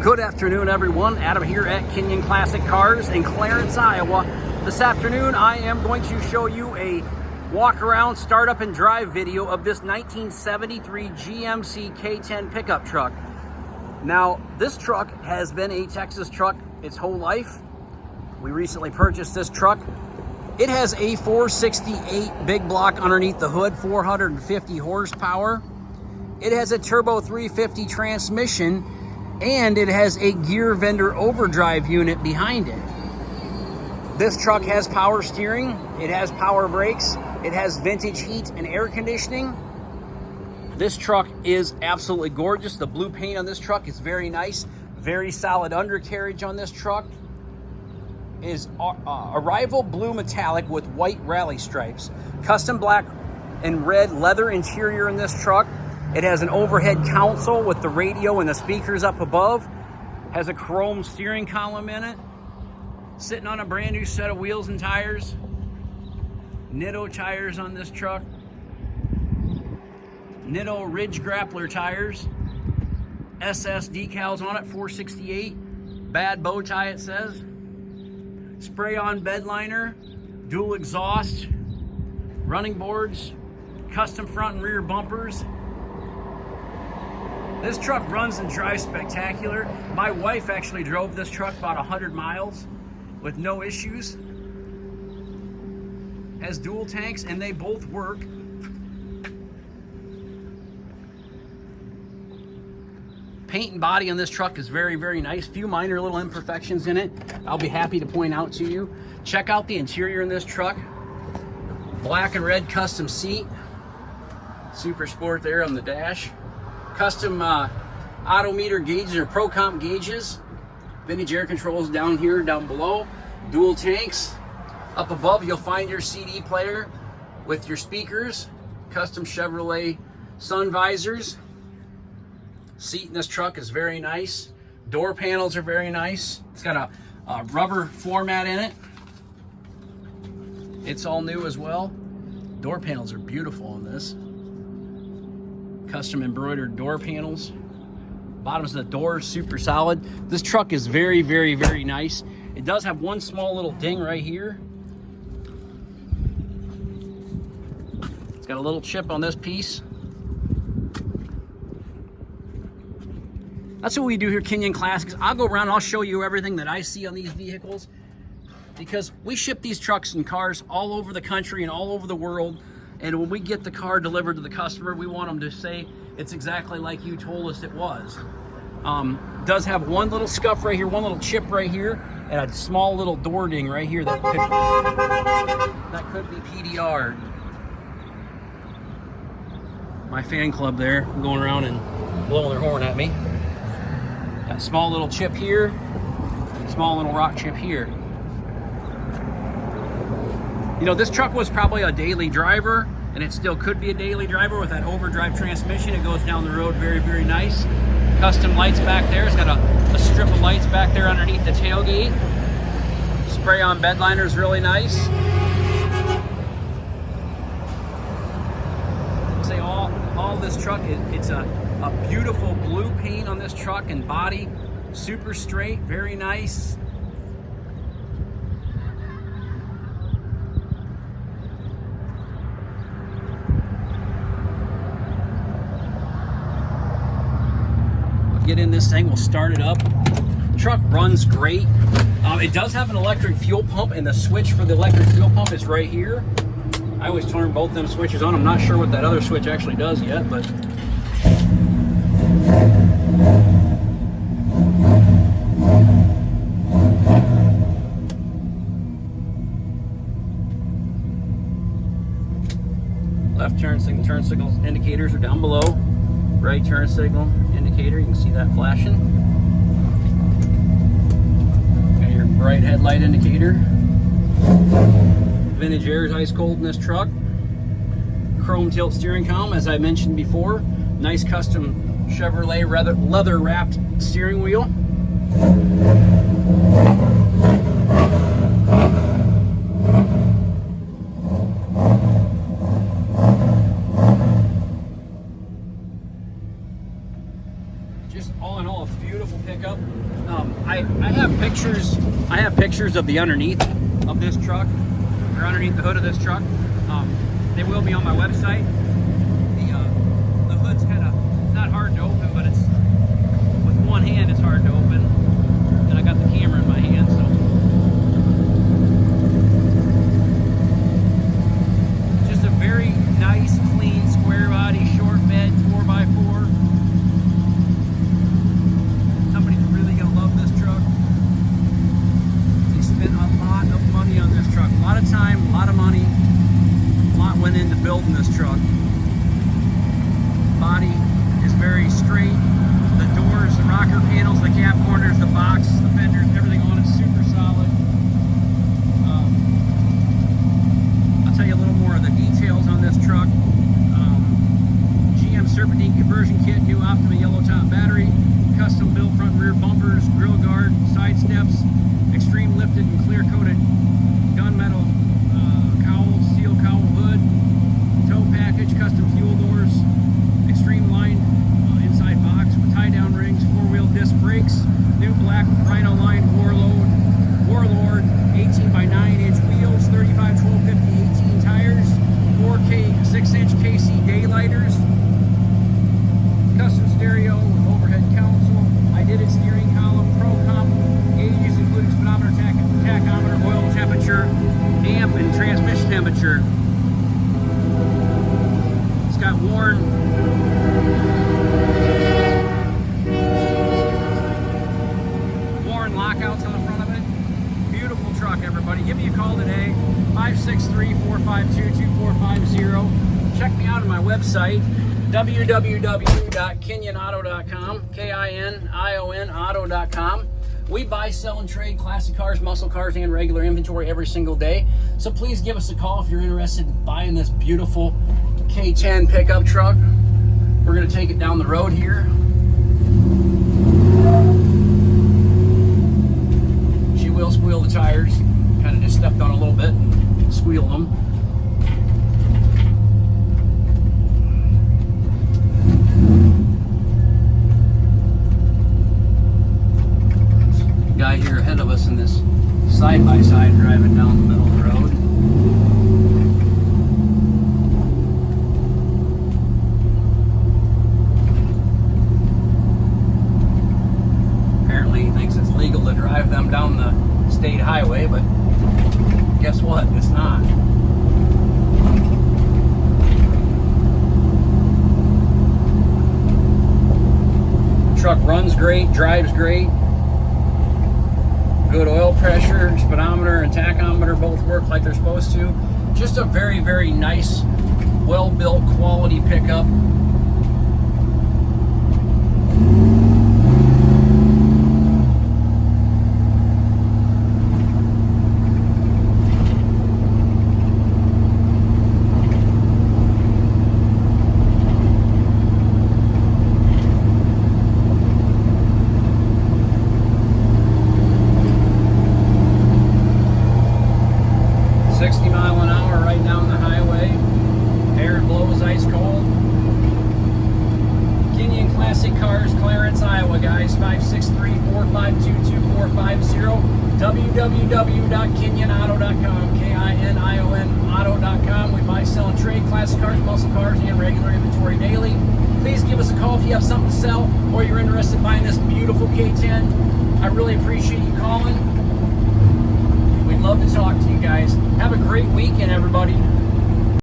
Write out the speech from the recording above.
Good afternoon, everyone. Adam here at Kenyon Classic Cars in Clarence, Iowa. This afternoon, I am going to show you a walk around, start up and drive video of this 1973 GMC K10 pickup truck. Now, this truck has been a Texas truck its whole life. We recently purchased this truck. It has a 468 big block underneath the hood, 450 horsepower. It has a turbo 350 transmission, and it has a gear vendor overdrive unit behind it. This truck has power steering, it has power brakes, it has vintage heat and air conditioning. This truck is absolutely gorgeous. The blue paint on this truck is very nice. Very solid undercarriage on this truck. It is Arrival blue metallic with white rally stripes. Custom black and red leather interior in this truck. It has an overhead console with the radio and the speakers up above. Has a chrome steering column in it. Sitting on a brand new set of wheels and tires. Nitto tires on this truck. Nitto Ridge Grappler tires. SS decals on it, 468. Bad bow tie, it says. Spray on bed liner. Dual exhaust. Running boards. Custom front and rear bumpers. This truck runs and drives spectacular. My wife actually drove this truck about 100 miles with no issues. Has dual tanks and they both work. Paint and body on this truck is very, very nice. Few minor little imperfections in it. I'll be happy to point out to you. Check out the interior in this truck. Black and red custom seat. Super Sport there on the dash. Custom odometer gauges or Pro Comp gauges. Vintage air controls down here, down below. Dual tanks. Up above, you'll find your CD player with your speakers. Custom Chevrolet sun visors. Seat in this truck is very nice. Door panels are very nice. It's got a rubber floor mat in it. It's all new as well. Door panels are beautiful on this. Custom embroidered door panels. Bottoms of the doors super solid. This truck is very, very, very nice. It does have one small little ding right here. It's got a little chip on this piece. That's what we do here, Kenyon Classics. I'll go around and I'll show you everything that I see on these vehicles, because we ship these trucks and cars all over the country and all over the world. And when we get the car delivered to the customer, we want them to say it's exactly like you told us it was. Does have one little scuff right here, one little chip right here, and a small little door ding right here that could be PDR'd. My fan club there going around and blowing their horn at me. Got a small little chip here, small little rock chip here. You know, this truck was probably a daily driver, and it still could be a daily driver with that overdrive transmission. It goes down the road very, very nice. Custom lights back there. It's got a strip of lights back there underneath the tailgate. Spray on bed liner is really nice. Say all this truck, it's a beautiful blue paint on this truck and body. Super straight, very nice. Get in this thing, we'll start it up. Truck runs great. It does have an electric fuel pump, and the switch for the electric fuel pump is right here. I always turn both them switches on. I'm not sure what that other switch actually does yet, but left turn signal indicators are down below. Right turn signal indicator, you can see that flashing. Got your bright headlight indicator. Vintage air is ice cold in this truck. Chrome tilt steering column, as I mentioned before. Nice custom Chevrolet leather wrapped steering wheel. just all in all a beautiful pickup. I have pictures. I have pictures of the underneath of this truck, or underneath the hood of this truck. They will be on my website. The hood's kind of not hard to open, but it's with one hand it's hard to open. And I got the camera in my hand, so just a very nice, clean, square body, short bed, 4x4. Somebody's really gonna love this truck. They spent a lot of money on this truck, a lot of time, a lot of money. A lot went into building this truck. Body is very straight. The doors, the rocker panels, the cab corners, the box, the fenders, everything on it super solid. I'll tell you a little more of the details on this truck. GM Serpentine conversion kit, new Optima yellow top battery, custom built front and rear bumpers, grill guard, side steps, extreme lifted and clear coated gunmetal cowl, steel cowl hood, tow package, custom fuel doors, extreme lined inside box with tie down rings, 4-wheel disc brakes, new black Rhino line Warlord 18 by 9 inch wheels, 35, 12, 50, 18 tires, 4K 6-inch KC daylighters, custom stereo with overhead console. I did it steering column, pro comp gauges including speedometer, tachometer, oil temperature, amp and transmission temperature. It's got worn lockouts on the front of it. Beautiful truck, everybody. Give me a call today, 563-452-2450. Check me out on my website, www.kinyonauto.com, K-I-N-I-O-N auto.com. We buy, sell, and trade classic cars, muscle cars, and regular inventory every single day. So please give us a call if you're interested in buying this beautiful K10 pickup truck. We're going to take it down the road here. She will squeal the tires. Kind of just stepped on a little bit and squeal them. Guy here ahead of us in this side-by-side driving down the middle of the road. Apparently he thinks it's legal to drive them down the state highway, but guess what? It's not. The truck runs great, drives great. Good oil pressure, speedometer and tachometer both work like they're supposed to. Just a very, very nice, well-built, quality pickup. Guys, 563-452-2450, www.kinyonauto.com, K-I-N-I-O-N auto.com. We buy, sell, and trade classic cars, muscle cars, and regular inventory daily. Please give us a call if you have something to sell or you're interested in buying this beautiful K10. I really appreciate you calling. We'd love to talk to you guys. Have a great weekend, everybody.